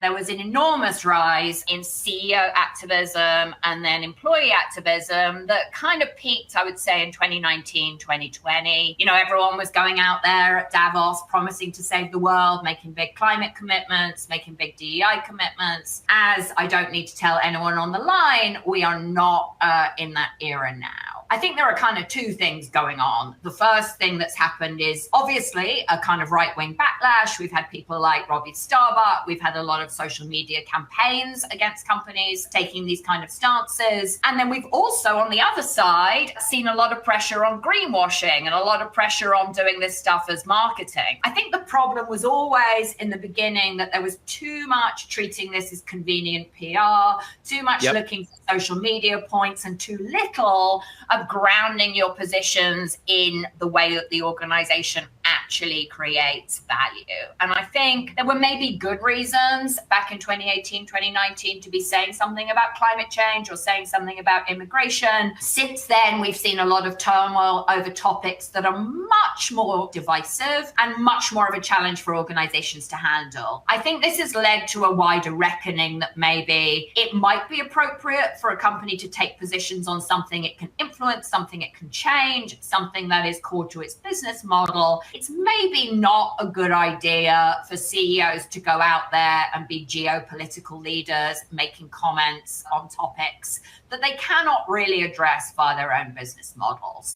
There was an enormous rise in CEO activism and then employee activism that kind of peaked, I would say, in 2019, 2020. Everyone was going out there at Davos promising to save the world, making big climate commitments, making big DEI commitments. As I don't need to tell anyone on the line, we are not in that era now. I think there are kind of two things going on. The first thing that's happened is obviously a kind of right-wing backlash. We've had people like Robbie Starbuck. We've had a lot of social media campaigns against companies taking these kind of stances. And then we've also, on the other side, seen a lot of pressure on greenwashing and a lot of pressure on doing this stuff as marketing. I think the problem was always in the beginning that there was too much treating this as convenient PR, too much looking for social media points, and too little of grounding your positions in the way that the organization actually creates value. And I think there were maybe good reasons back in 2018, 2019 to be saying something about climate change or saying something about immigration. Since then, we've seen a lot of turmoil over topics that are much more divisive and much more of a challenge for organizations to handle. I think this has led to a wider reckoning that maybe it might be appropriate for a company to take positions on something it can influence, something it can change, something that is core to its business model. It's maybe not a good idea for CEOs to go out there and be geopolitical leaders making comments on topics that they cannot really address via their own business models.